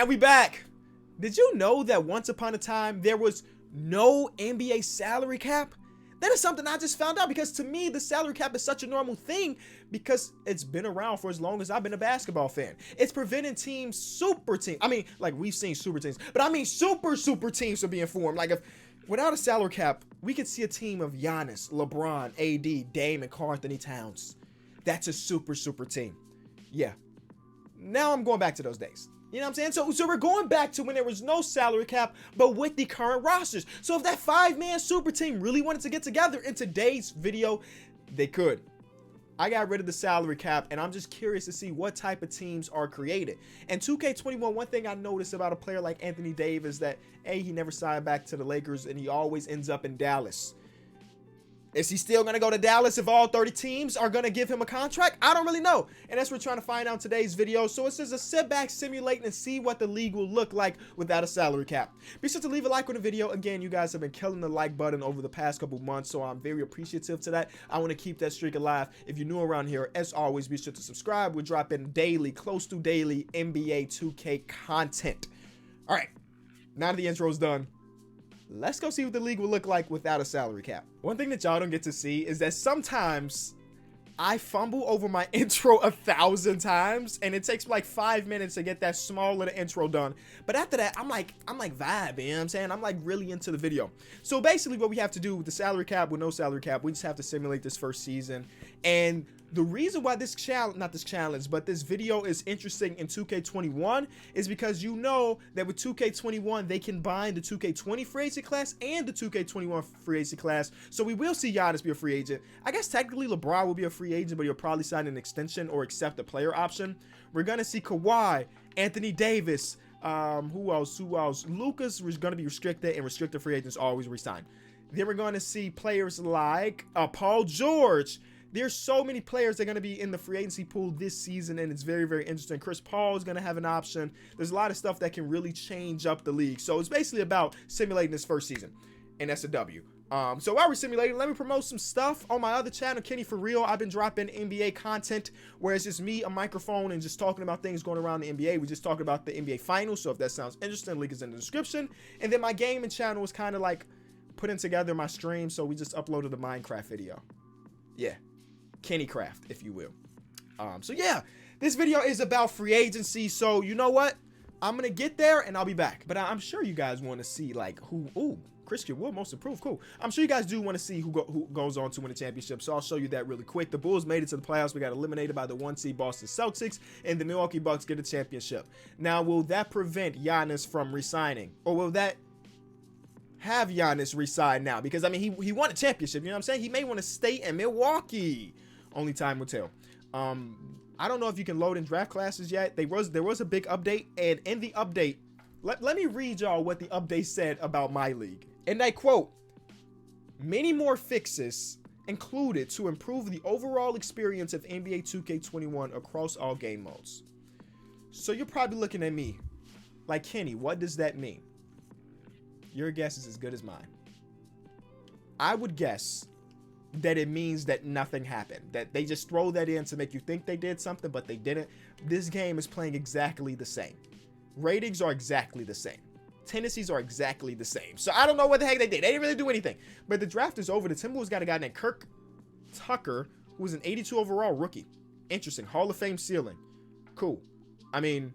And we back. Did you know that once upon a time there was no NBA salary cap? That is something I just found out, because to me the salary cap is such a normal thing because it's been around for as long as I've been a basketball fan. It's preventing super teams. I mean, like, we've seen super teams, but I mean super teams from being formed. Like, if without a salary cap, we could see a team of Giannis, LeBron, AD, Dame, and Karl Anthony Towns. That's a super team. Yeah. Now I'm going back to those days. You know what I'm saying? So we're going back to when there was no salary cap, but with the current rosters. So if that 5-man super team really wanted to get together in today's video, they could. I got rid of the salary cap, and I'm just curious to see what type of teams are created. And 2K21, one thing I noticed about a player like Anthony Davis is that, A, he never signed back to the Lakers, and he always ends up in Dallas. Is he still going to go to Dallas if all 30 teams are going to give him a contract? I don't really know. And that's what we're trying to find out in today's video. So it's just a sit back, simulate, and see what the league will look like without a salary cap. Be sure to leave a like on the video. Again, you guys have been killing the like button over the past couple months, so I'm very appreciative to that. I want to keep that streak alive. If you're new around here, as always, be sure to subscribe. We're dropping daily, close to daily NBA 2K content. All right, now that the intro's done, let's go see what the league will look like without a salary cap. One thing that y'all don't get to see is that sometimes I fumble over my intro 1,000 times, and it takes like 5 minutes to get that small little intro done. But after that, I'm like vibing, you know what I'm saying? I'm like really into the video. So basically what we have to do with the salary cap, with no salary cap, we just have to simulate this first season. And the reason why this video is interesting in 2K21 is because you know that with 2K21, they combine the 2K20 free agent class and the 2K21 free agent class. So we will see Giannis be a free agent. I guess technically LeBron will be a free agent, but he'll probably sign an extension or accept a player option. We're going to see Kawhi, Anthony Davis, who else? Lucas was going to be restricted, and restricted free agents always resign. Then we're going to see players like Paul George. There's so many players that are going to be in the free agency pool this season, and it's very interesting. Chris Paul is going to have an option. There's a lot of stuff that can really change up the league. So it's basically about simulating this first season, and that's a W. So while we're simulating, let me promote some stuff on my other channel, Kenny For Real. I've been dropping NBA content where it's just me, a microphone, and just talking about things going around the NBA. We just talked about the NBA Finals, so if that sounds interesting, link is in the description. And then my gaming channel is kind of like putting together my stream, so we just uploaded a Minecraft video. Yeah. Kennycraft, if you will. So yeah, this video is about free agency. So you know what? I'm gonna get there and I'll be back. But I'm sure you guys want to see like who. Ooh, Christian Wood, most improved. Cool. I'm sure you guys do want to see who goes on to win the championship. So I'll show you that really quick. The Bulls made it to the playoffs. We got eliminated by the 1 seed Boston Celtics, and the Milwaukee Bucks get a championship. Now, will that prevent Giannis from resigning, or will that have Giannis resign now? Because I mean, he won a championship. You know what I'm saying? He may want to stay in Milwaukee. Only time will tell. I don't know if you can load in draft classes yet. There was a big update, and in the update, let me read y'all what the update said about my league. And I quote, "Many more fixes included to improve the overall experience of NBA 2K21 across all game modes." So you're probably looking at me like, Kenny, what does that mean? Your guess is as good as mine. I would guess that it means that nothing happened, that they just throw that in to make you think they did something, but they didn't. This game is playing exactly the same. Ratings are exactly the same. Tendencies are exactly the same. So I don't know what the heck they did. They didn't really do anything. But the draft is over. The Timberwolves got a guy named Kirk Tucker, who was an 82 overall rookie. Interesting. Hall of Fame ceiling. Cool. I mean,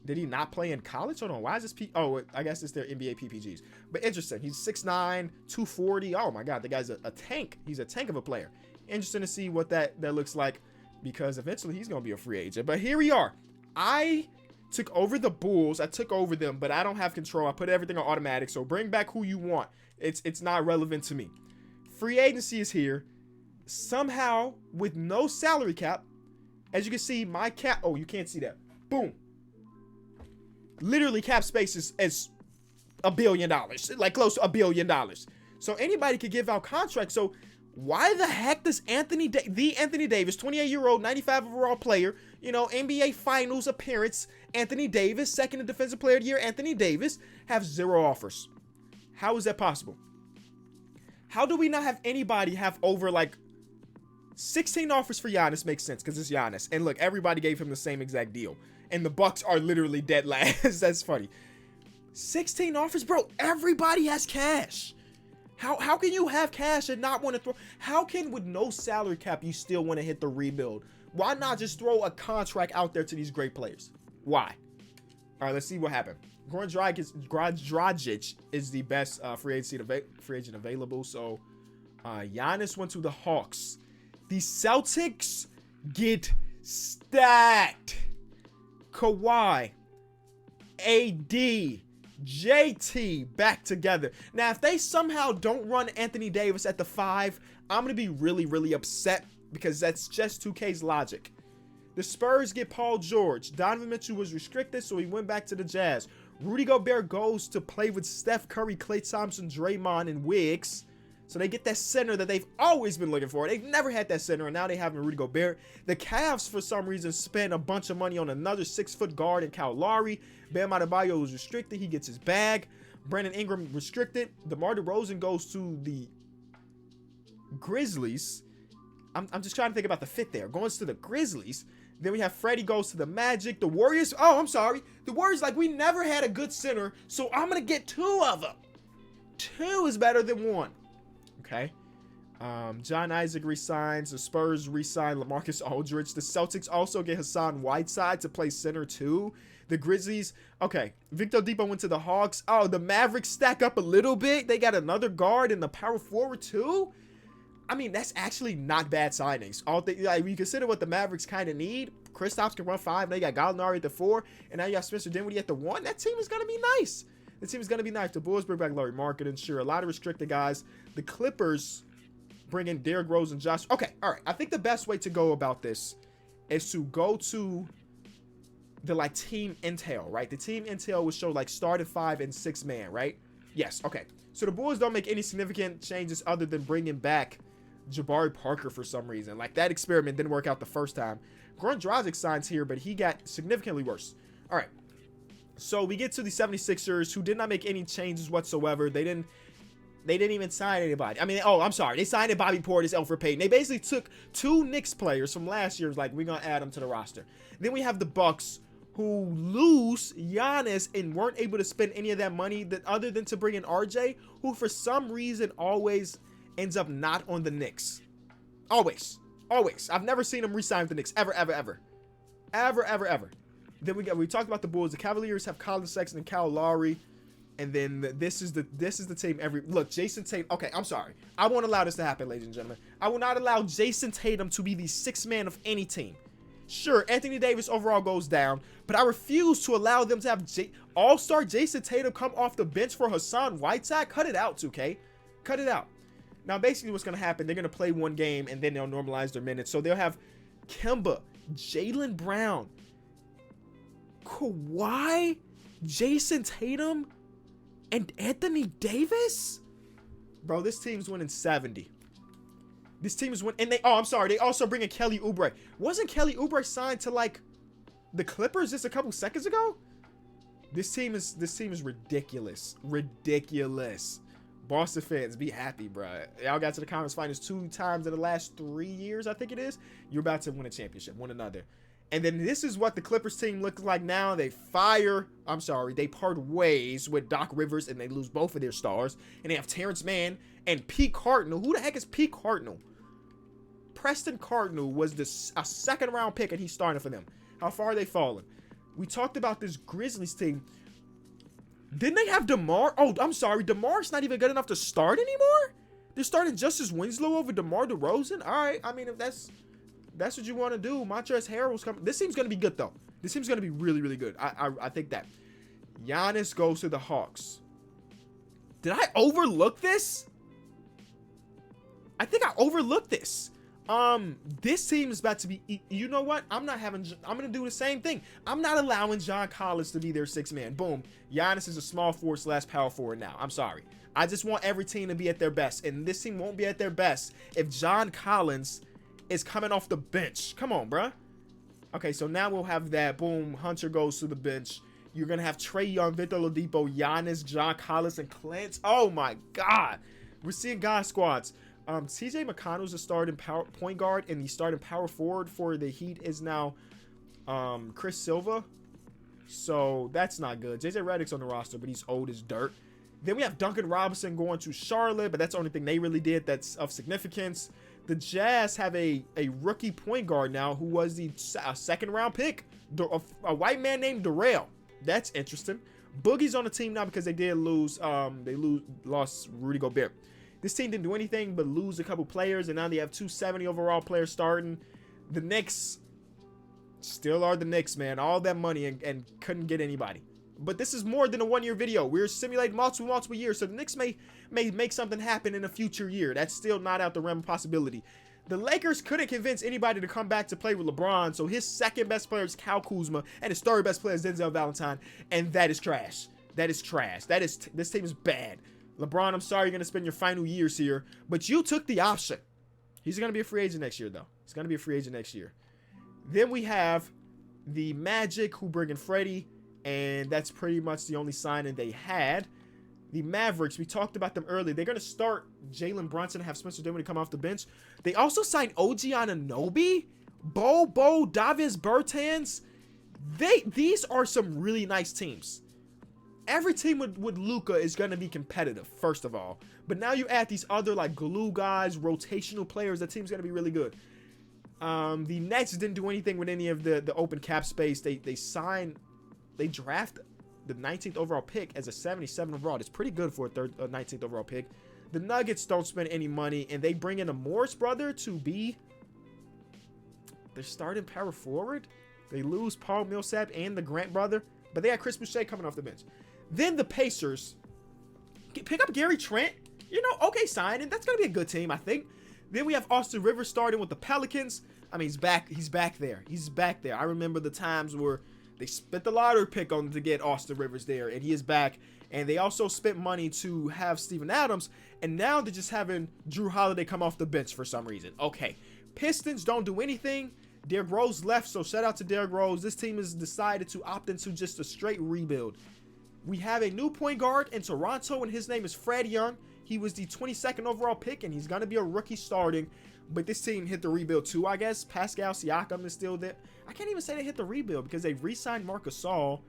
did he not play in college? Hold on. Why is this? Oh, I guess it's their NBA PPGs. But interesting. He's 6'9", 240. Oh my God, the guy's a tank. He's a tank of a player. Interesting to see what that looks like, because eventually he's gonna be a free agent. But here we are. I took over the Bulls. I took over them, but I don't have control. I put everything on automatic. So bring back who you want. It's not relevant to me. Free agency is here. Somehow with no salary cap. As you can see, my cap. Oh, you can't see that. Boom. Literally, cap space is $1 billion, like close to $1 billion. So anybody could give out contracts. So why the heck does Anthony Davis, 28-year-old, 95 overall player, you know, NBA Finals appearance, Anthony Davis, second in Defensive Player of the Year, Anthony Davis, have 0 offers? How is that possible? How do we not have anybody have over like 16 offers for Giannis? Makes sense because it's Giannis. And look, everybody gave him the same exact deal. and the Bucks are literally dead last. That's funny. 16 offers, bro. Everybody has cash. How can you have cash and not want to throw? How can, with no salary cap, you still want to hit the rebuild? Why not just throw a contract out there to these great players? Why? All right, let's see what happened. Goran Dragic is the best free agent available. So Giannis went to the Hawks. The Celtics get stacked. Kawhi, AD, JT back together. Now, if they somehow don't run Anthony Davis at the 5, I'm going to be really, really upset because that's just 2K's logic. The Spurs get Paul George. Donovan Mitchell was restricted, so he went back to the Jazz. Rudy Gobert goes to play with Steph Curry, Klay Thompson, Draymond, and Wiggs. So they get that center that they've always been looking for. They've never had that center, and now they have Rudy Gobert. The Cavs, for some reason, spend a bunch of money on another 6-foot guard in Kyle Lowry. Bam Adebayo was restricted. He gets his bag. Brandon Ingram restricted. DeMar DeRozan goes to the Grizzlies. I'm just trying to think about the fit there. Going to the Grizzlies. Then we have Freddie goes to the Magic. The Warriors. Oh, I'm sorry. The Warriors, like, we never had a good center, so I'm going to get 2 of them. 2 is better than 1. Okay. John Isaac resigns. The Spurs resign LaMarcus Aldridge. The Celtics also get Hassan Whiteside to play center too. The Grizzlies. Okay. Victor Oladipo went to the Hawks. Oh, the Mavericks stack up a little bit. They got another guard and the power forward too. I mean, that's actually not bad signings. Like, when you consider what the Mavericks kind of need, Kristaps can run 5. Now you got Gallinari at the 4, and now you got Spencer Dinwiddie at the 1. That team is gonna be nice. The team is going to be nice. The Bulls bring back Larry Marketing. Sure, a lot of restricted guys. The Clippers bring in Derrick Rose and Josh. Okay, all right. I think the best way to go about this is to go to the, like, team intel, right? The team intel will show, like, starting 5 and 6 man, right? Yes, okay. So the Bulls don't make any significant changes other than bringing back Jabari Parker for some reason. Like, that experiment didn't work out the first time. Goran Dragic signs here, but he got significantly worse. All right. So we get to the 76ers, who did not make any changes whatsoever. They didn't even sign anybody. I mean, oh, I'm sorry. They signed Bobby Portis, Elfrid Payton. They basically took 2 Knicks players from last year, like, we're going to add them to the roster. Then we have the Bucks, who lose Giannis and weren't able to spend any of that money other than to bring in RJ, who for some reason always ends up not on the Knicks. Always. I've never seen him re-sign with the Knicks. Ever. Then we talked about the Bulls. The Cavaliers have Colin Sexton and Kyle Lowry. And then this is the team look, Jason Tatum. Okay, I'm sorry. I won't allow this to happen, ladies and gentlemen. I will not allow Jason Tatum to be the 6th man of any team. Sure, Anthony Davis overall goes down, but I refuse to allow them to have all-star Jason Tatum come off the bench for Hassan Whiteside. Cut it out, 2K. Cut it out. Now, basically what's going to happen, they're going to play 1 game, and then they'll normalize their minutes. So they'll have Kemba, Jaylen Brown, Kawhi, Jason Tatum, and Anthony Davis? Bro, this team's winning 70. This team is winning. And they also bring in Kelly Oubre. Wasn't Kelly Oubre signed to, like, the Clippers just a couple seconds ago? This team is ridiculous. Boston fans, be happy, bro. Y'all got to the conference finals 2 times in the last 3 years, I think it is. You're about to win a championship, one another. And then this is what the Clippers team looks like now. They part ways with Doc Rivers, and they lose both of their stars. And they have Terrence Mann and Pete Cardinal. Who the heck is Pete Cardinal? Preston Cardinal was a 2nd-round pick, and he's starting for them. How far are they falling? We talked about this Grizzlies team. Didn't they have DeMar? Oh, I'm sorry. DeMar's not even good enough to start anymore? They're starting Justice Winslow over DeMar DeRozan? All right. I mean, if that's what you want to do. Montrezl Harrell's coming. This team's going to be good, though. This team's going to be really, really good. I think that. Giannis goes to the Hawks. Did I overlook this? I think I overlooked this. This team is about to be, you know what? I'm going to do the same thing. I'm not allowing John Collins to be their 6th man. Boom. Giannis is a small forward / power forward now. I'm sorry. I just want every team to be at their best. And this team won't be at their best if John Collins is coming off the bench. Come on, bruh. Okay, so now we'll have that. Boom. Hunter goes to the bench. You're going to have Trae Young, Victor Oladipo, Giannis, John Collins, and Clint. Oh, my God. We're seeing guy squads. TJ McConnell's a starting point guard, and the starting power forward for the Heat is now Chris Silva. So that's not good. JJ Redick's on the roster, but he's old as dirt. Then we have Duncan Robinson going to Charlotte, but that's the only thing they really did that's of significance. The Jazz have a rookie point guard now who was the second round pick, a white man named Darrell. That's interesting. Boogie's on the team now because they lost Rudy Gobert. This team didn't do anything but lose a couple players, and now they have 270 overall players starting. The Knicks still are the Knicks, man. All that money and couldn't get anybody. But this is more than a one-year video. We're simulating multiple years, so the Knicks may make something happen in a future year. That's still not out the realm of possibility. The Lakers couldn't convince anybody to come back to play with LeBron, so his second best player is Kyle Kuzma, and his third best player is Denzel Valentine, and that is trash. That is trash. This team is bad. LeBron, I'm sorry you're going to spend your final years here, but you took the option. He's going to be a free agent next year, though. He's going to be a free agent next year. Then we have the Magic, who bring in Freddie, and that's pretty much the only signing they had. The Mavericks, we talked about them earlier. They're going to start Jalen Brunson and have Spencer Dinwiddie come off the bench. They also signed OG Anunoby, Bobo, Davis Bertans. These are some really nice teams. Every team with Luka is going to be competitive, first of all. But now you add these other like glue guys, rotational players. The team's going to be really good. The Nets didn't do anything with any of the open cap space. They draft the 19th overall pick as a 77 overall. It's pretty good for a 19th overall pick. The Nuggets don't spend any money, and they bring in a Morris brother to be their starting power forward. They lose Paul Millsap and the Grant brother, but they had Chris Boucher coming off the bench. Then the Pacers pick up Gary Trent. Okay, signing. That's going to be a good team, I think. Then we have Austin Rivers starting with the Pelicans. I mean, he's back there. He's back there. I remember the times where they spent the lottery pick on to get Austin Rivers there, and he is back. And they also spent money to have Steven Adams, and now they're just having Drew Holiday come off the bench for some reason. Okay, Pistons don't do anything. Derrick Rose left, so shout out to Derrick Rose. This team has decided to opt into just a straight rebuild. We have a new point guard in Toronto, and his name is Fred Young. He was the 22nd overall pick, and he's going to be a rookie starting. But this team hit the rebuild too, I guess. Pascal Siakam is still there. I can't even say they hit the rebuild because they re-signed Marc Gasol.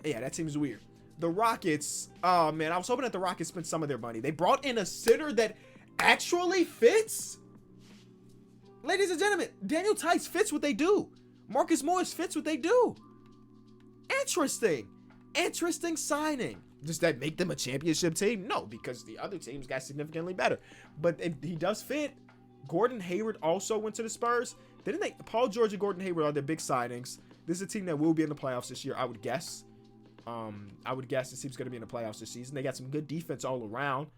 Yeah, that seems weird. The Rockets, oh man, I was hoping that the Rockets spent some of their money. They brought in a center that actually fits. Ladies and gentlemen, Daniel Tice fits what they do. Marcus Morris fits what they do. Interesting signing. Does that make them a championship team? No, because the other teams got significantly better. But he does fit. Gordon Hayward also went to the Spurs. Didn't they? Paul George and Gordon Hayward are their big signings. This is a team that will be in the playoffs this year, I would guess. I would guess this team's going to be in the playoffs this season. They got some good defense all around.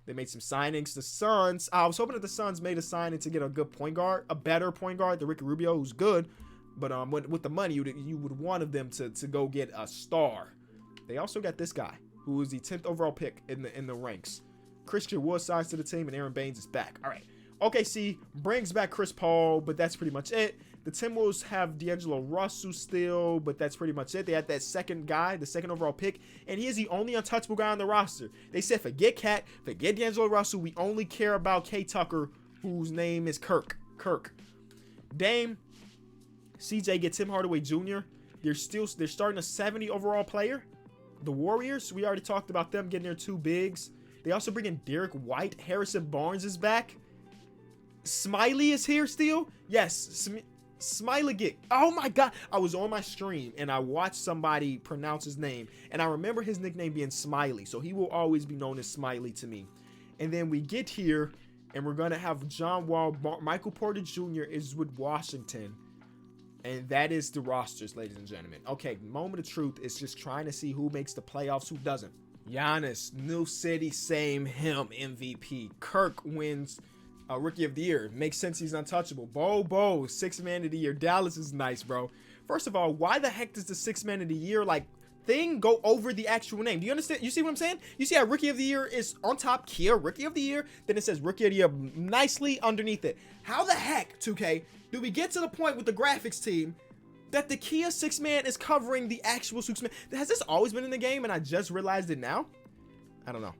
They made some signings. The Suns, I was hoping that the Suns made a signing to get a good point guard, a better point guard than Ricky Rubio, who's good. But with the money, you would want them to go get a star. They also got this guy, who was the 10th overall pick in the ranks. Christian Wood signs to the team, and Aaron Baines is back. All right. OKC brings back Chris Paul, but that's pretty much it. The Timberwolves have D'Angelo Russell still, but that's pretty much it. They had that second guy, the 2nd overall pick, and he is the only untouchable guy on the roster. They said, forget Cat, forget D'Angelo Russell. We only care about K. Tucker, whose name is Kirk. Dame, CJ get Tim Hardaway Jr. They're starting a 70 overall player. The Warriors, we already talked about them getting their 2 bigs. They also bring in Derek White. Harrison Barnes is back. Smiley is here still. Yes, Smiley. Oh my God. I was on my stream and I watched somebody pronounce his name. And I remember his nickname being Smiley. So he will always be known as Smiley to me. And then we get here and we're going to have John Wall. Michael Porter Jr. is with Washington. And that is the rosters, ladies and gentlemen. Okay, moment of truth is just trying to see who makes the playoffs, who doesn't. Giannis, new city, same him, MVP. Kirk wins Rookie of the Year. Makes sense he's untouchable. Bo, 6th man of the year. Dallas is nice, bro. First of all, why the heck does the 6th man of the year thing go over the actual name? Do you understand? You see what I'm saying? You see how Rookie of the Year is on top, Kia, Rookie of the Year, then it says Rookie of the Year nicely underneath it. How the heck, 2K, do we get to the point with the graphics team that the Kia 6th man is covering the actual 6th man? Has this always been in the game and I just realized it now? I don't know.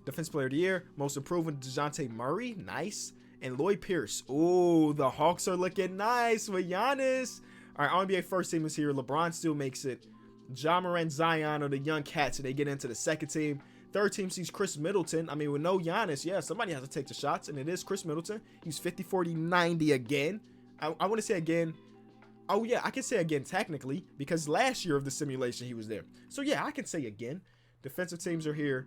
Defense Player of the Year, Most Improved, DeJounte Murray, nice. And Lloyd Pierce. Ooh, the Hawks are looking nice with Giannis. All right, NBA first team is here. LeBron still makes it. Ja Morant, Zion are the young cats, and they get into the second team. Third team sees Chris Middleton. I mean, with no Giannis, yeah, somebody has to take the shots, and it is Chris Middleton. He's 50, 40, 90 again. I want to say again. Oh, yeah, I can say again technically because last year of the simulation he was there. So, yeah, I can say again. Defensive teams are here,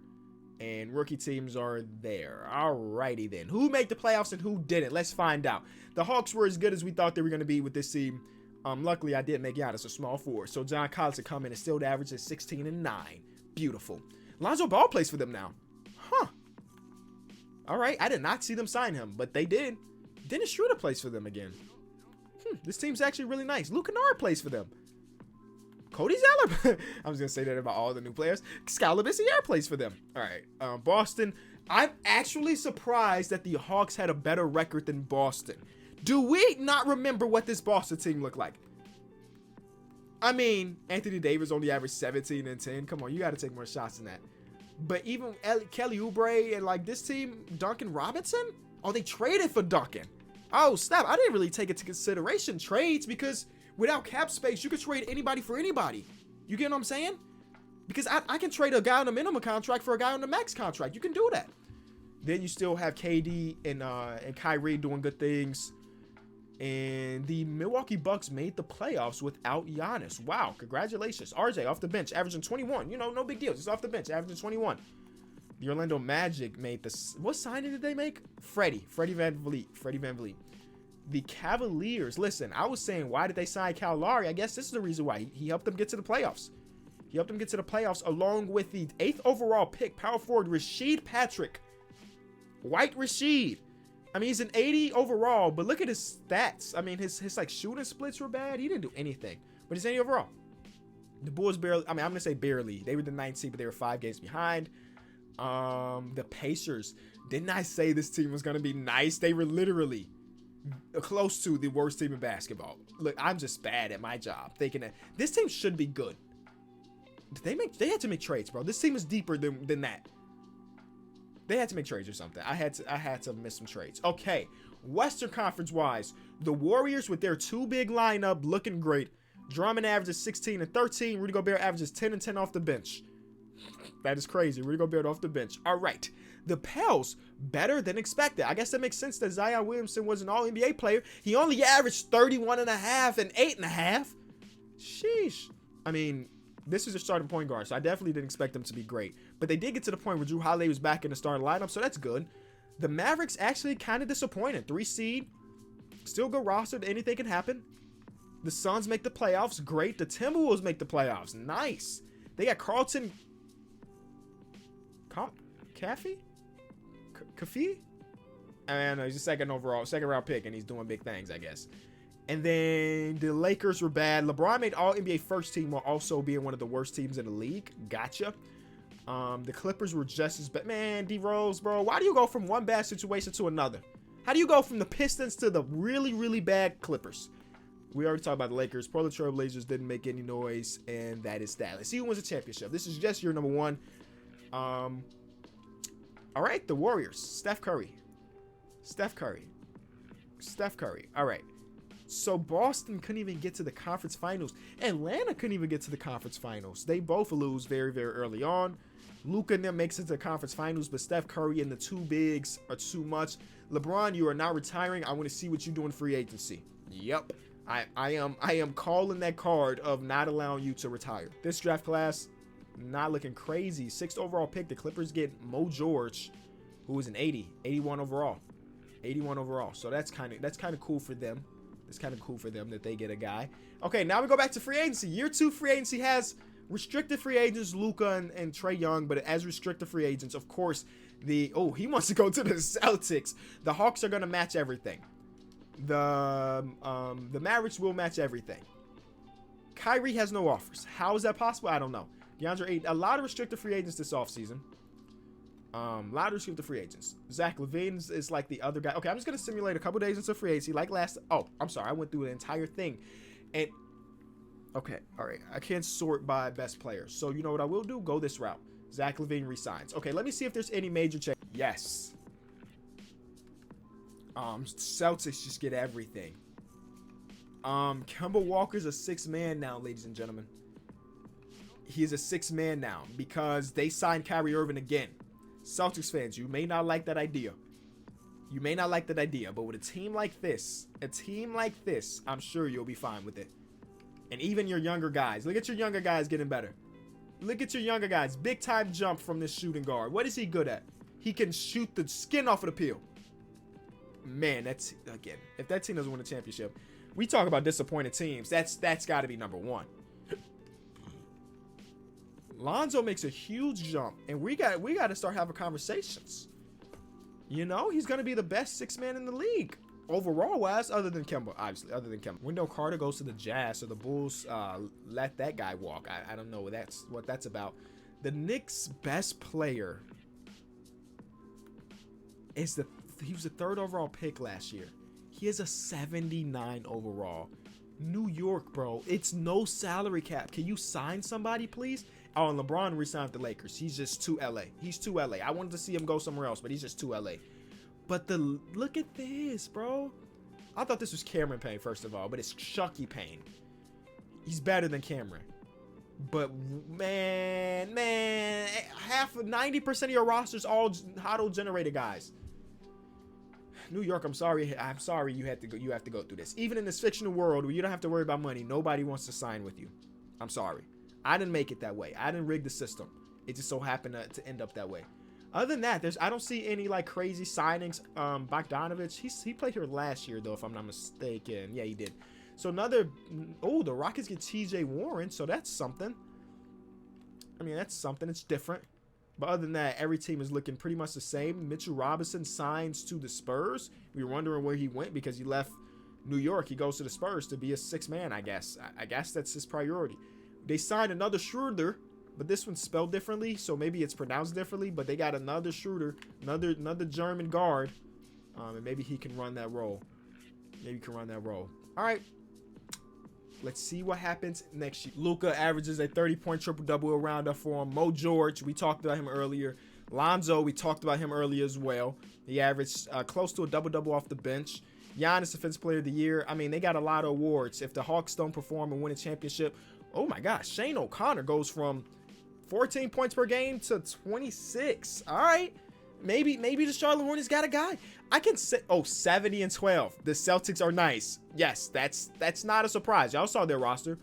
and rookie teams are there. Alrighty then. Who made the playoffs and who didn't? Let's find out. The Hawks were as good as we thought they were going to be with this team. Luckily, I did make Giannis a small forward. So John Collins would come in and still the average is 16 and 9. Beautiful. Lonzo Ball plays for them now. Huh. All right. I did not see them sign him, but they did. Dennis Schroeder plays for them again. This team's actually really nice. Luke Kennard plays for them. Cody Zeller. I was going to say that about all the new players. Scal Labissiere plays for them. All right. Boston. I'm actually surprised that the Hawks had a better record than Boston. Do we not remember what this Boston team looked like? I mean, Anthony Davis only averaged 17 and 10. Come on, you got to take more shots than that. But even Kelly Oubre and like this team, Duncan Robinson? Oh, they traded for Duncan. Oh, snap. I didn't really take into consideration trades because without cap space, you could trade anybody for anybody. You get what I'm saying? Because I can trade a guy on a minimum contract for a guy on the max contract. You can do that. Then you still have KD and Kyrie doing good things. And the Milwaukee Bucks made the playoffs without Giannis. Wow, congratulations. RJ off the bench, averaging 21. You know, no big deal. Just off the bench, averaging 21. The Orlando Magic made this. What signing did they make? Freddie Van Vliet. The Cavaliers. Listen, I was saying, why did they sign Kyle Lowry? I guess this is the reason why. He helped them get to the playoffs. He helped them get to the playoffs along with the 8th overall pick, power forward Rasheed Patrick. White Rasheed. I mean, he's an 80 overall, but look at his stats. I mean, his like shooting splits were bad. He didn't do anything, but he's 80 overall. The Bulls barely, I mean, I'm going to say barely. They were the 9th seed, but they were 5 games behind. The Pacers. Didn't I say this team was going to be nice? They were literally close to the worst team in basketball. Look, I'm just bad at my job thinking that this team should be good. They had to make trades, bro. This team is deeper than that. They had to make trades or something. I had to miss some trades. Okay, Western Conference wise, the Warriors with their 2 big lineup looking great. Drummond averages 16 and 13. Rudy Gobert averages 10 and 10 off the bench. That is crazy. Rudy Gobert off the bench. All right, the Pels better than expected. I guess that makes sense that Zion Williamson was an All-NBA player. He only averaged 31 and a half and 8 and a half. Sheesh. I mean, this is their starting point guard, so I definitely didn't expect them to be great. But they did get to the point where Drew Holiday was back in the starting lineup, so that's good. The Mavericks actually kind of disappointed. 3 seed, still good roster. Anything can happen. The Suns make the playoffs. Great. The Timberwolves make the playoffs. Nice. They got Carlton Caffey? I don't know. He's a second round pick, and he's doing big things, I guess. And then the Lakers were bad. LeBron made All-NBA first team while also being one of the worst teams in the league. Gotcha. The Clippers were just as bad. Man, D-Rose, bro. Why do you go from one bad situation to another? How do you go from the Pistons to the really, really bad Clippers? We already talked about the Lakers. Portland Trail Blazers didn't make any noise, and that is that. Let's see who wins the championship. This is just your number 1. All right, the Warriors. Steph Curry. All right. So Boston couldn't even get to the conference finals. Atlanta couldn't even get to the conference finals. They both lose very, very early on. Luka and them makes it to the conference finals, but Steph Curry and the 2 bigs are too much. LeBron, you are not retiring. I want to see what you do in free agency. Yep. I am calling that card of not allowing you to retire. This draft class, not looking crazy. 6th overall pick. The Clippers get Mo George, who was an 81 overall. So that's kind of cool for them. It's kind of cool for them that they get a guy. Okay, now we go back to free agency. Year 2 free agency has restricted free agents, Luka and Trae Young, but as restricted free agents, of course, he wants to go to the Celtics. The Hawks are going to match everything. The Mavericks will match everything. Kyrie has no offers. How is that possible? I don't know. DeAndre Ayton, a lot of restricted free agents this offseason. A lot of restricted free agents. Zach LaVine is like the other guy. Okay, I'm just going to simulate a couple days into free agency. Like I'm sorry. I went through the entire thing. And, okay, all right. I can't sort by best players. So, you know what I will do? Go this route. Zach LaVine resigns. Okay, let me see if there's any major change. Yes. Celtics just get everything. Kemba Walker's a 6th man now, ladies and gentlemen. He is a 6th man now because they signed Kyrie Irving again. Celtics fans, you may not like that idea. But with a team like this, I'm sure you'll be fine with it. And even your younger guys. Look at your younger guys getting better. Look at your younger guys. Big time jump from this shooting guard. What is he good at? He can shoot the skin off of the peel. Man, that's, again, if that team doesn't win a championship, we talk about disappointed teams. That's got to be number one. Lonzo makes a huge jump, and we got to start having conversations. You know, he's going to be the best 6th man in the league overall wise, other than Kemba, obviously, Wendell Carter goes to the Jazz, so the Bulls let that guy walk. I don't know what that's about. The Knicks' best player is he was the 3rd overall pick last year. He is a 79 overall. New York, bro. It's no salary cap. Can you sign somebody, please? Oh, and LeBron re-signed the Lakers. He's just too LA. He's too LA. I wanted to see him go somewhere else, but he's just too LA. But look at this, bro. I thought this was Cameron Payne, first of all, but it's Chucky Payne. He's better than Cameron. But man, 90% of your roster's all auto-generated guys. New York, I'm sorry you have to go through this. Even in this fictional world where you don't have to worry about money, nobody wants to sign with you. I'm sorry. I didn't make it that way. I didn't rig the system. It just so happened to end up that way. Other than that, I don't see any like crazy signings. Bogdanovich, he played here last year though, if I'm not mistaken. Yeah, he did. So the Rockets get TJ Warren, so that's something. I mean, that's something. It's different. But other than that, every team is looking pretty much the same. Mitchell Robinson signs to the Spurs. We were wondering where he went because he left New York. He goes to the Spurs to be a 6th man, I guess. I guess that's his priority. They signed another Schroeder, but this one's spelled differently, so maybe it's pronounced differently. But they got another Schroeder, another German guard, and maybe he can run that role. All right. Let's see what happens next year. Luka averages a 30-point triple-double around up for him. Mo George, we talked about him earlier. Lonzo, we talked about him earlier as well. He averaged close to a double-double off the bench. Giannis, Defensive Player of the Year. I mean, they got a lot of awards. If the Hawks don't perform and win a championship, oh my gosh, Shane O'Connor goes from 14 points per game to 26. All right. Maybe the Charlotte Hornets got a guy. I can say, 70 and 12. The Celtics are nice. Yes, that's not a surprise. Y'all saw their roster.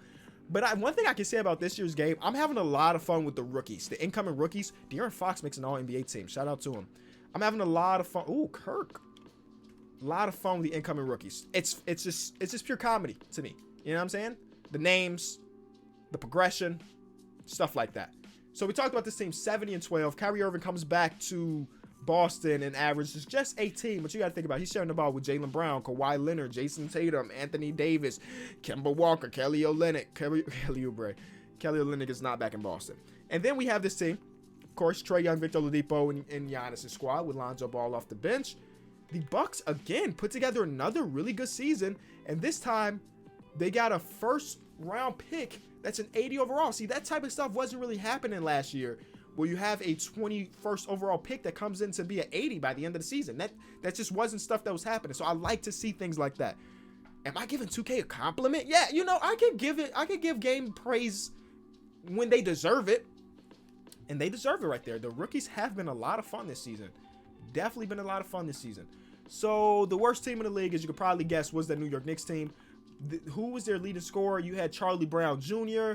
But one thing I can say about this year's game, I'm having a lot of fun with the rookies, the incoming rookies. De'Aaron Fox makes an All-NBA team. Shout out to him. I'm having a lot of fun. Ooh, Kirk. A lot of fun with the incoming rookies. It's just pure comedy to me. You know what I'm saying? The names, the progression, stuff like that. So we talked about this team 70 and 12. Kyrie Irving comes back to Boston and averages just 18, but you got to think about it. He's sharing the ball with Jaylen Brown, Kawhi Leonard, Jason Tatum, Anthony Davis, Kemba Walker, Kelly Olynyk. Kelly Olynyk is not back in Boston. And then we have this team, of course, Trae Young, Victor Oladipo, and Giannis' squad with Lonzo Ball off the bench. The Bucks again put together another really good season, and this time they got a first-round pick that's an 80 overall. See, that type of stuff wasn't really happening last year, where you have a 21st overall pick that comes in to be an 80 by the end of the season. That just wasn't stuff that was happening. So I like to see things like that. Am I giving 2K a compliment? Yeah, you know, I could give game praise when they deserve it. And they deserve it right there. The rookies have been a lot of fun this season. Definitely been a lot of fun this season. So the worst team in the league, as you could probably guess, was the New York Knicks team. Who was their leading scorer? You had Charlie Brown Jr.,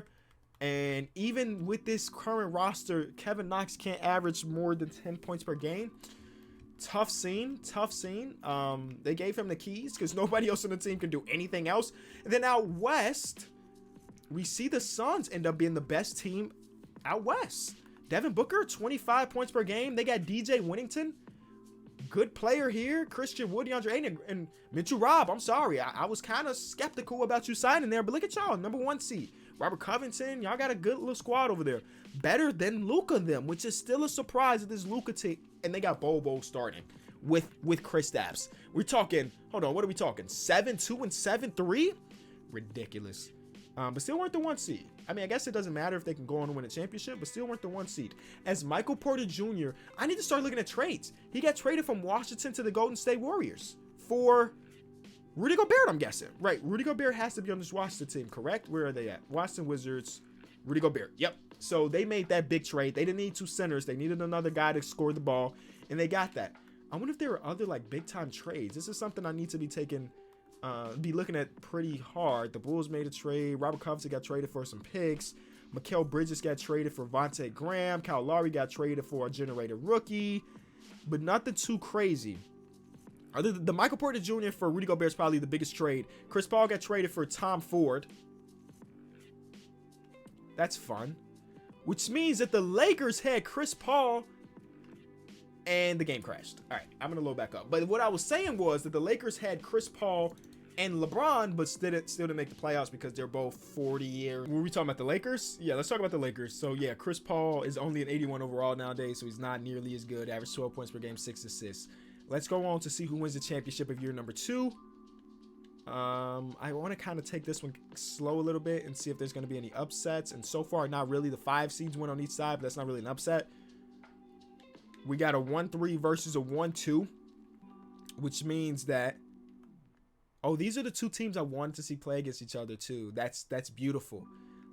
and even with this current roster, Kevin Knox can't average more than 10 points per game. Tough scene. They gave him the keys because nobody else on the team can do anything else. And then out west, we see the Suns end up being the best team out west. Devin Booker, 25 points per game. They got DJ Whittington, good player here. Christian Wood, DeAndre Ayton, and Mitchell Rob. I'm sorry. I was kind of skeptical about you signing there, but look at y'all, number 1 seed. Robert Covington, y'all got a good little squad over there. Better than Luka them, which is still a surprise at this Luka team. And they got Bobo starting with Kristaps. We're talking, hold on, what are we talking? 7-2 and 7-3? Ridiculous. But still weren't the 1 seed. I mean, I guess it doesn't matter if they can go on and win a championship, but still weren't the 1 seed. As Michael Porter Jr., I need to start looking at trades. He got traded from Washington to the Golden State Warriors for Rudy Gobert, I'm guessing. Right, Rudy Gobert has to be on this Washington team, correct? Where are they at? Washington Wizards, Rudy Gobert. Yep. So they made that big trade. They didn't need 2 centers. They needed another guy to score the ball, and they got that. I wonder if there are other like big time trades. This is something I need to be looking at pretty hard. The Bulls made a trade. Robert Covington got traded for some picks. Mikal Bridges got traded for Vontae Graham. Kyle Lowry got traded for a generated rookie, but nothing too crazy. Other than the Michael Porter Jr. for Rudy Gobert is probably the biggest trade. Chris Paul got traded for Tom Ford. That's fun. Which means that the Lakers had Chris Paul and the game crashed. All right, I'm going to load back up. But what I was saying was that the Lakers had Chris Paul and LeBron, but still didn't make the playoffs because they're both 40 years. Were we talking about the Lakers? Yeah, let's talk about the Lakers. So yeah, Chris Paul is only an 81 overall nowadays, so he's not nearly as good. Average 12 points per game, 6 assists. Let's go on to see who wins the championship of year number 2. I want to kind of take this one slow a little bit and see if there's going to be any upsets. And so far, not really. The 5 seeds win on each side, but that's not really an upset. We got a 1-3 versus a 1-2, which means that, oh, these are the 2 teams I wanted to see play against each other too. That's beautiful.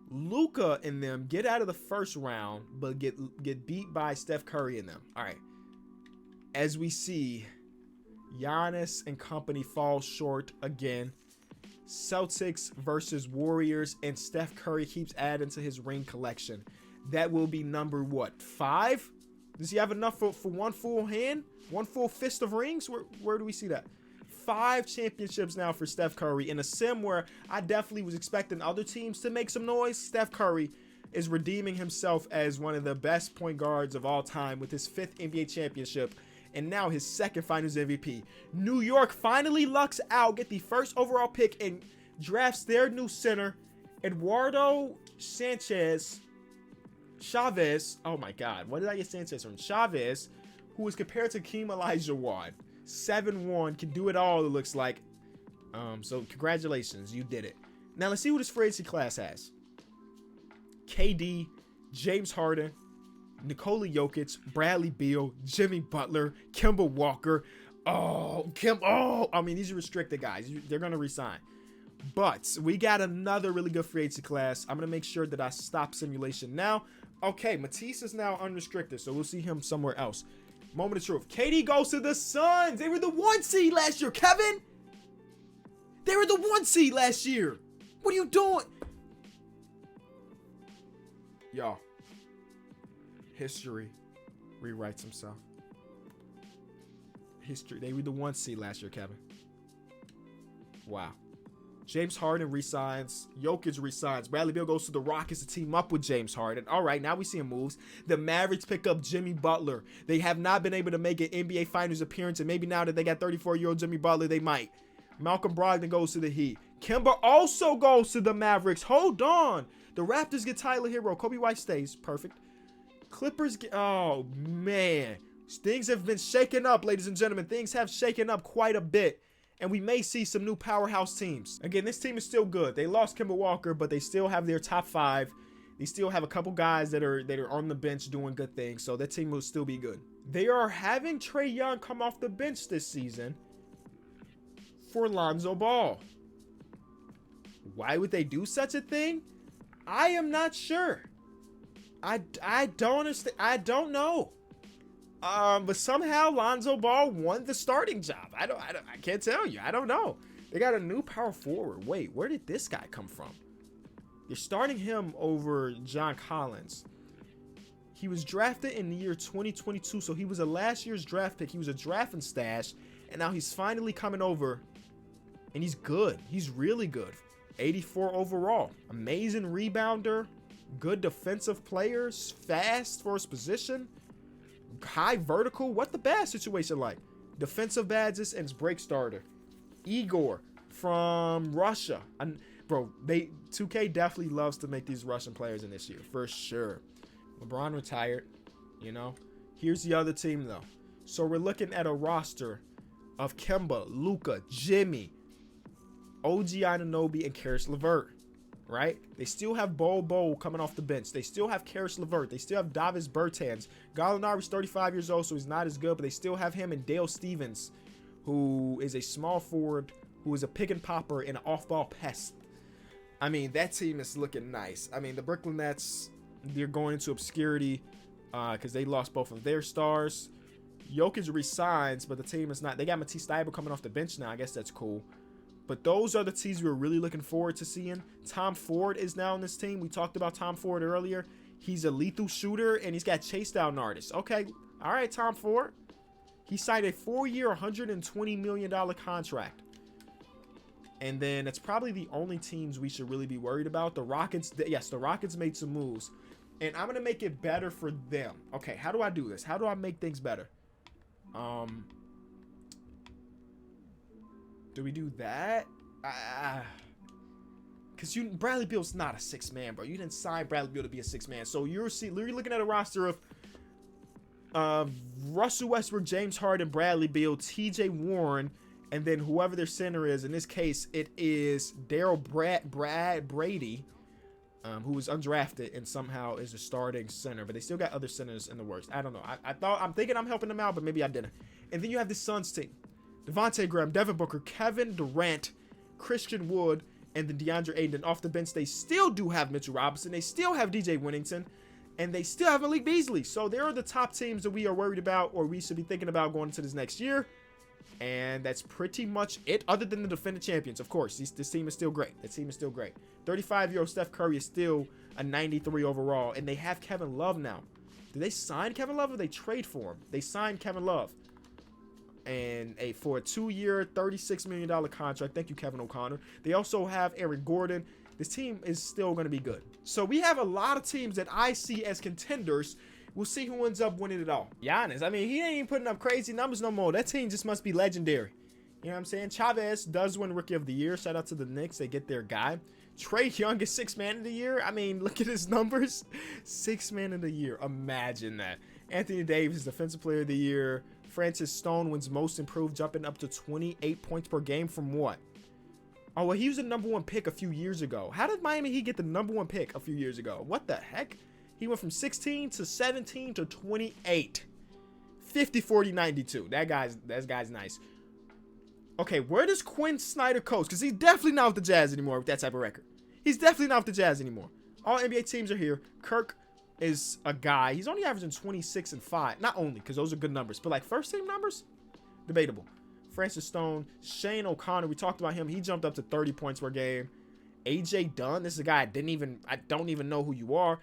Luka and them get out of the first round, but get beat by Steph Curry and them. All right. As we see, Giannis and company fall short again. Celtics versus Warriors, and Steph Curry keeps adding to his ring collection. That will be number what, 5? Does he have enough for one full hand? One full fist of rings? Where do we see that? 5 championships now for Steph Curry in a sim where I definitely was expecting other teams to make some noise. Steph Curry is redeeming himself as one of the best point guards of all time with his 5th NBA championship and now his 2nd Finals MVP. New York finally lucks out, get the 1st overall pick, and drafts their new center, Eduardo Chavez. Oh my God, what did I get Sanchez from? Chavez, who is compared to Keem Olajuwon. 7'1", can do it all, it looks like. So congratulations, you did it. Now let's see who this free agency class has. KD, James Harden, Nikola Jokic, Bradley Beal, Jimmy Butler, Kemba Walker. I mean, these are restricted guys. They're going to resign. But we got another really good free agency class. I'm going to make sure that I stop simulation now. Okay, Matisse is now unrestricted, so we'll see him somewhere else. Moment of truth. KD goes to the Suns. They were the 1 seed last year, Kevin. They were the 1 seed last year. What are you doing? Y'all. History rewrites himself. History. They were the 1 seed last year, Kevin. Wow. James Harden resigns. Jokic resigns. Bradley Beal goes to the Rockets to team up with James Harden. All right, now we see him moves. The Mavericks pick up Jimmy Butler. They have not been able to make an NBA Finals appearance, and maybe now that they got 34-year-old Jimmy Butler, they might. Malcolm Brogdon goes to the Heat. Kemba also goes to the Mavericks. Hold on. The Raptors get Tyler Hero. Kobe White stays. Perfect. Clippers get... Oh, man. Things have been shaken up, ladies and gentlemen. Things have shaken up quite a bit. And we may see some new powerhouse teams. Again, this team is still good. They lost Kemba Walker, but they still have their top 5. They still have a couple guys that are on the bench doing good things. So that team will still be good. They are having Trae Young come off the bench this season for Lonzo Ball. Why would they do such a thing? I am not sure. I don't understand. I don't know. But somehow Lonzo Ball won the starting job. I can't tell you. I don't know. They got a new power forward. Wait, where did this guy come from? You're starting him over John Collins. He was drafted in the year 2022, so he was a last year's draft pick. He was a draft and stash, and now he's finally coming over, and he's good. He's really good. 84 overall. Amazing rebounder. Good defensive players. Fast for his position. High vertical. What the bad situation like? Defensive badges and break starter. Igor from Russia. Bro, 2K definitely loves to make these Russian players in this year for sure. LeBron retired, you know. Here's the other team though. So we're looking at a roster of Kemba, Luka, Jimmy, OG Anunoby, and Karis LeVert. Right? They still have Bol coming off the bench. They still have Karis LeVert. They still have Davis Bertans. Gallinari's 35 years old, so he's not as good, but they still have him and Dale Stevens, who is a small forward who is a pick and popper and an off-ball pest. I mean, that team is looking nice. I mean, the Brooklyn Nets, they're going into obscurity because they lost both of their stars. Jokic resigns, but the team is not. They got Matisse Thybulle coming off the bench now. I guess that's cool. But those are the teams we're really looking forward to seeing. Tom Ford is now on this team. We talked about Tom Ford earlier. He's a lethal shooter, and he's got chase down artists. Okay, all right, Tom Ford. He signed a 4-year, $120 million contract. And then it's probably the only teams we should really be worried about. The Rockets, yes, the Rockets made some moves. And I'm going to make it better for them. Okay, how do I do this? How do I make things better? Do we do that? Because Bradley Beal's not a 6-man, bro. You didn't sign Bradley Beal to be a 6-man. So you're looking at a roster of Russell Westbrook, James Harden, Bradley Beal, TJ Warren, and then whoever their center is. In this case, it is Daryl Brady, who was undrafted and somehow is a starting center. But they still got other centers in the works. I don't know. I'm thinking I'm helping them out, but maybe I didn't. And then you have the Suns team. Devontae Graham, Devin Booker, Kevin Durant, Christian Wood, and then DeAndre Ayton. Off the bench, they still do have Mitchell Robinson. They still have DJ Winnington. And they still have Malik Beasley. So there are the top teams that we are worried about or we should be thinking about going into this next year. And that's pretty much it, other than the defending champions. Of course, this team is still great. This team is still great. 35-year-old Steph Curry is still a 93 overall. And they have Kevin Love now. Did they sign Kevin Love or they trade for him? They signed Kevin Love. And for a 2-year, $36 million contract. Thank you, Kevin O'Connor. They also have Eric Gordon. This team is still going to be good. So we have a lot of teams that I see as contenders. We'll see who ends up winning it all. Giannis, I mean, he ain't even putting up crazy numbers no more. That team just must be legendary. You know what I'm saying? Chavez does win Rookie of the Year. Shout out to the Knicks. They get their guy. Trae Young is 6th Man of the Year. I mean, look at his numbers. 6th Man of the Year. Imagine that. Anthony Davis, Defensive Player of the Year. Francis Stone wins Most Improved, jumping up to 28 points per game from what? Oh, well, he was the #1 pick a few years ago. How did Miami Heat get the #1 pick a few years ago? What the heck? He went from 16 to 17 to 28. 50, 40, 92. That guy's nice. Okay, where does Quinn Snyder coach? Because he's definitely not with the Jazz anymore with that type of record. He's definitely not with the Jazz anymore. All NBA teams are here. Kirk is a guy. He's only averaging 26 and 5. Not only, because those are good numbers, but like first team numbers? Debatable. Francis Stone, Shane O'Connor, we talked about him. He jumped up to 30 points per game. AJ Dunn, this is a guy I don't even know who you are.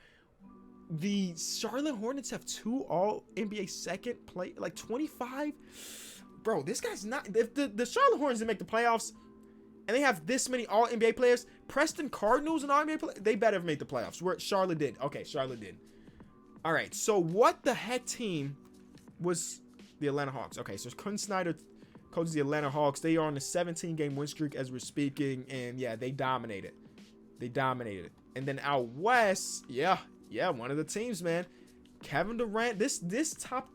The Charlotte Hornets have 2 all NBA second play, like 25. Bro, this guy's not. If the Charlotte Hornets didn't make the playoffs and they have this many all NBA players, Preston Cardinals and all NBA players, they better have made the playoffs. Where Charlotte did. Okay, Charlotte did. All right, so what the heck team was the Atlanta Hawks? Okay, so Quinn Snyder coaches the Atlanta Hawks. They are on a 17-game win streak as we're speaking, and yeah, they dominated. And then out west, yeah, one of the teams, man. Kevin Durant. These top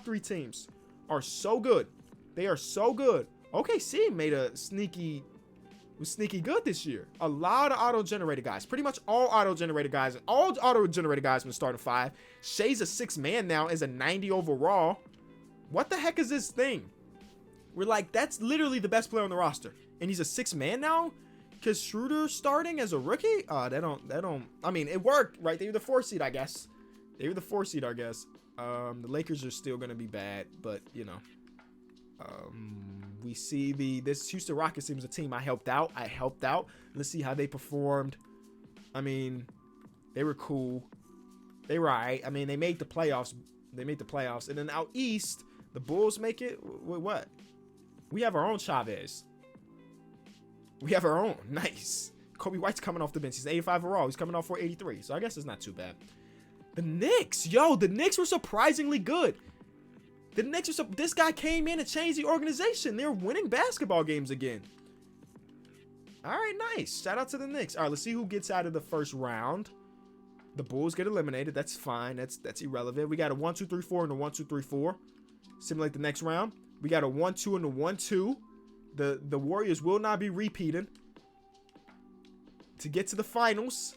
3 teams are so good. They are so good. OKC made was sneaky good this year. A lot of auto-generated guys. Pretty much all auto-generated guys. All auto-generated guys from the starting 5. Shea's a 6th man now as a 90 overall. What the heck is this thing? We're like, that's literally the best player on the roster. And he's a 6th man now? Because Schroeder's starting as a rookie? They don't. I mean, it worked, right? They were the 4 seed, I guess. The Lakers are still going to be bad, but, you know. We see this Houston Rockets team is a team I helped out. Let's see how they performed. I mean, they were cool. They were all right. I mean, they made the playoffs. And then out east, the Bulls make it. What? We have our own Chavez. Nice. Kobe White's coming off the bench. He's 85 overall. He's coming off for 83. So I guess it's not too bad. The Knicks. The Knicks were surprisingly good. This guy came in and changed the organization. They're winning basketball games again. All right, nice. Shout out to the Knicks. All right, let's see who gets out of the first round. The Bulls get eliminated. That's fine. That's irrelevant. We got a 1, 2, 3, 4 and a 1, 2, 3, 4. Simulate the next round. We got a 1, 2 and a 1, 2. The Warriors will not be repeating. To get to the finals,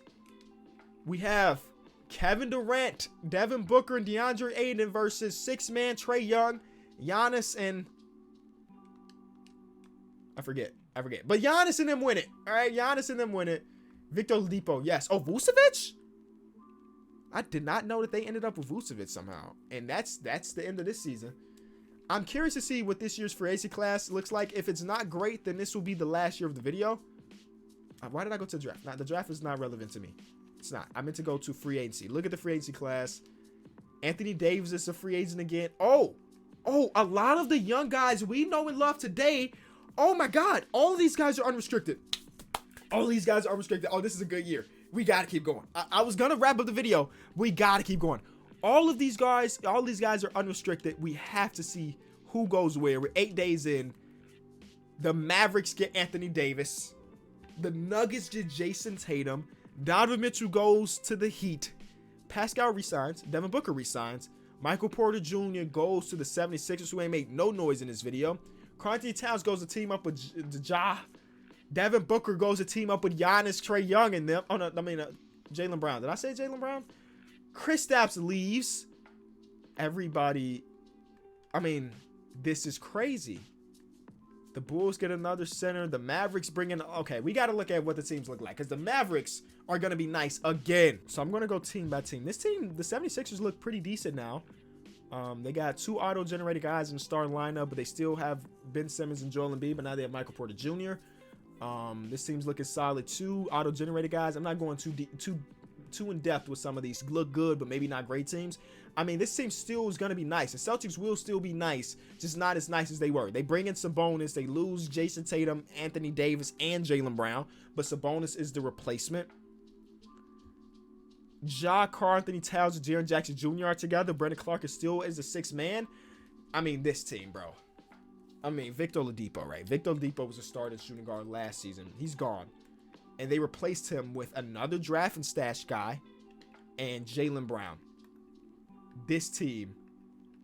we have Kevin Durant, Devin Booker, and DeAndre Ayton versus 6-man Trae Young, Giannis, and I forget. I forget. But Giannis and them win it. All right, Giannis and them win it. Victor Oladipo, yes. Oh, Vucevic? I did not know that they ended up with Vucevic somehow. And that's the end of this season. I'm curious to see what this year's free agency class looks like. If it's not great, then this will be the last year of the video. Why did I go to the draft? Now, the draft is not relevant to me. It's not. I meant to go to free agency. Look at the free agency class. Anthony Davis is a free agent again. Oh, a lot of the young guys we know and love today. Oh my God. All of these guys are unrestricted. All these guys are unrestricted. Oh, this is a good year. We got to keep going. I was going to wrap up the video. We got to keep going. All these guys are unrestricted. We have to see who goes where. We're 8 days in. The Mavericks get Anthony Davis. The Nuggets get Jason Tatum. Donovan Mitchell goes to the Heat. Pascal resigns. Devin Booker resigns. Michael Porter Jr. goes to the 76ers, who ain't made no noise in this video. Karl-Anthony Towns goes to team up with Ja. Devin Booker goes to team up with Giannis, Trae Young, and them. Oh, no, I mean, Jaylen Brown. Did I say Jaylen Brown? Kristaps leaves. Everybody. I mean, this is crazy. The Bulls get another center. The Mavericks bring in. Okay, we got to look at what the teams look like, because the Mavericks are going to be nice again. So I'm going to go team by team. This team, the 76ers, look pretty decent now. They got 2 auto-generated guys in the starting lineup, but they still have Ben Simmons and Joel Embiid, but now they have Michael Porter Jr. This team's looking solid. 2 auto-generated guys. I'm not going too in depth with some of these look good, but maybe not great teams. I mean, this team still is going to be nice. The Celtics will still be nice, just not as nice as they were. They bring in Sabonis. They lose Jason Tatum, Anthony Davis, and Jaylen Brown, but Sabonis is the replacement. Ja, Karl-Anthony Towns, and Jaren Jackson Jr. are together. Brandon Clark is still as the 6th man. I mean, this team, bro. I mean, Victor Oladipo, right? Victor Oladipo was a starting shooting guard last season. He's gone. And they replaced him with another draft and stash guy and Jaylen Brown. This team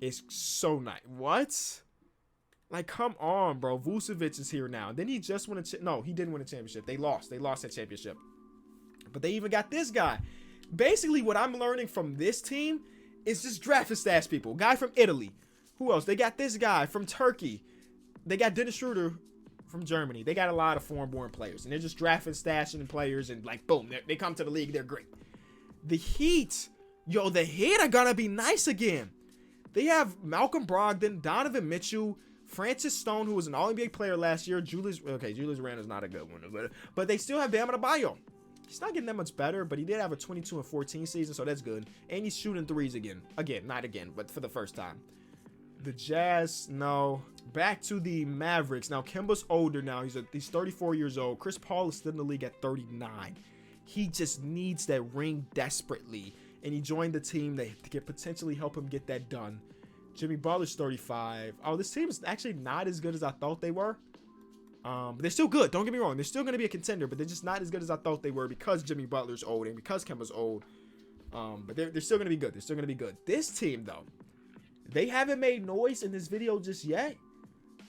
is so nice. What? Like, come on, bro. Vucevic is here now. Then he just won no, he didn't win a championship. They lost. They lost that championship. But they even got this guy. Basically, what I'm learning from this team is just draft and stash people. Guy from Italy. Who else? They got this guy from Turkey. They got Dennis Schroeder from Germany. They got a lot of foreign-born players. And they're just drafting, stashing players. And, like, boom, they come to the league. They're great. The Heat. Yo, the Heat are going to be nice again. They have Malcolm Brogdon, Donovan Mitchell, Francis Stone, who was an All-NBA player last year. Julius Randle's not a good one. But they still have Bam Adebayo. He's not getting that much better, but he did have a 22-14 season, so that's good. And he's shooting threes again. Again, not again, but for the first time. The Jazz, no. Back to the Mavericks. Now, Kemba's older now. He's 34 years old. Chris Paul is still in the league at 39. He just needs that ring desperately. And he joined the team that could potentially help him get that done. Jimmy Butler's 35. Oh, this team is actually not as good as I thought they were. But they're still good. Don't get me wrong. They're still going to be a contender, but they're just not as good as I thought they were because Jimmy Butler's old and because Kemba's old. But they're still going to be good. They're still going to be good. This team, though, they haven't made noise in this video just yet.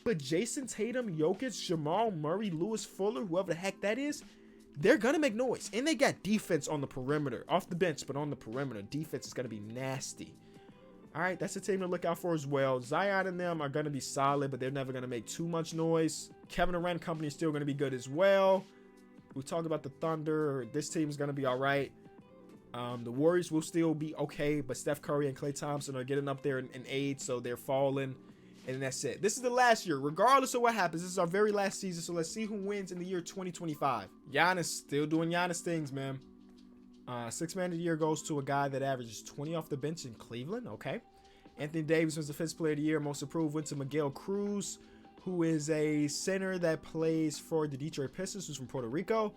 But Jason Tatum, Jokic, Jamal Murray, Lewis Fuller, whoever the heck that is, they're going to make noise. And they got defense on the perimeter. Off the bench, but on the perimeter. Defense is going to be nasty. All right, that's a team to look out for as well. Zion and them are going to be solid, but they're never going to make too much noise. Kevin Durant company is still going to be good as well. We talked about the Thunder. This team is going to be all right. The Warriors will still be okay, but Steph Curry and Klay Thompson are getting up there in age, so they're falling. And that's it. This is the last year. Regardless of what happens, this is our very last season, so let's see who wins in the year 2025. Giannis, still doing Giannis things, man. 6 man of the year goes to a guy that averages 20 off the bench in Cleveland. Okay. Anthony Davis was the 5th player of the year. Most improved went to Miguel Cruz, who is a center that plays for the Detroit Pistons, who's from Puerto Rico.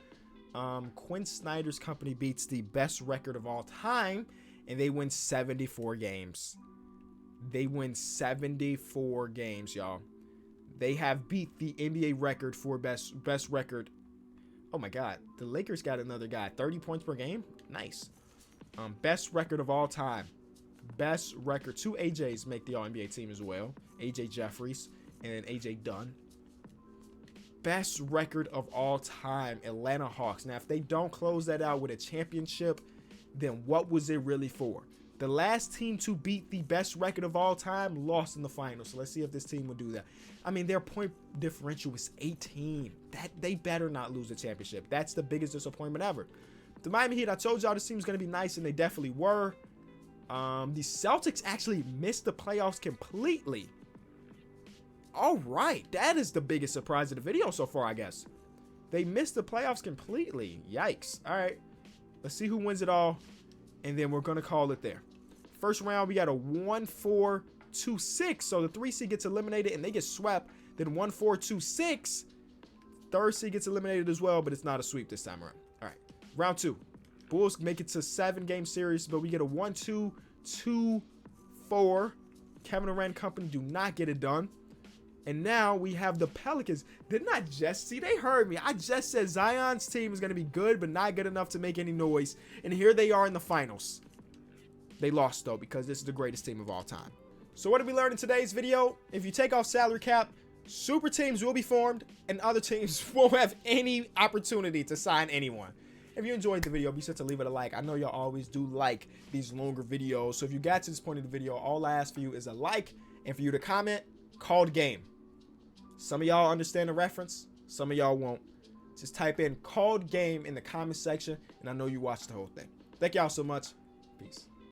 Quinn Snyder's company beats the best record of all time, and they win 74 games. They win 74 games, y'all. They have beat the NBA record for best record. Oh my God, the Lakers got another guy. 30 points per game. Nice. Best record of all time. Best record. 2 AJs make the All-NBA team as well. AJ Jeffries and AJ Dunn. Best record of all time. Atlanta Hawks. Now, if they don't close that out with a championship, then what was it really for? The last team to beat the best record of all time lost in the finals. So let's see if this team will do that. I mean, their point differential is 18. They better not lose the championship. That's the biggest disappointment ever. The Miami Heat, I told y'all this team was going to be nice, and they definitely were. The Celtics actually missed the playoffs completely. All right, that is the biggest surprise of the video so far, I guess. They missed the playoffs completely. Yikes. All right, let's see who wins it all, and then we're going to call it there. First round, we got a 1-4-2-6, so the 3 seed gets eliminated, and they get swept. Then 1-4-2-6, third seed gets eliminated as well, but it's not a sweep this time around. All right, round 2. Bulls make it to 7-game series, but we get a 1-2-2-4. Kevin Durant company do not get it done. And now we have the Pelicans. Didn't I just see? They heard me. I just said Zion's team is going to be good, but not good enough to make any noise. And here they are in the finals. They lost, though, because this is the greatest team of all time. So what did we learn in today's video? If you take off salary cap, super teams will be formed, and other teams won't have any opportunity to sign anyone. If you enjoyed the video, be sure to leave it a like. I know y'all always do like these longer videos. So if you got to this point of the video, all I ask for you is a like, and for you to comment, called game. Some of y'all understand the reference. Some of y'all won't. Just type in called game in the comment section, and I know you watched the whole thing. Thank y'all so much. Peace.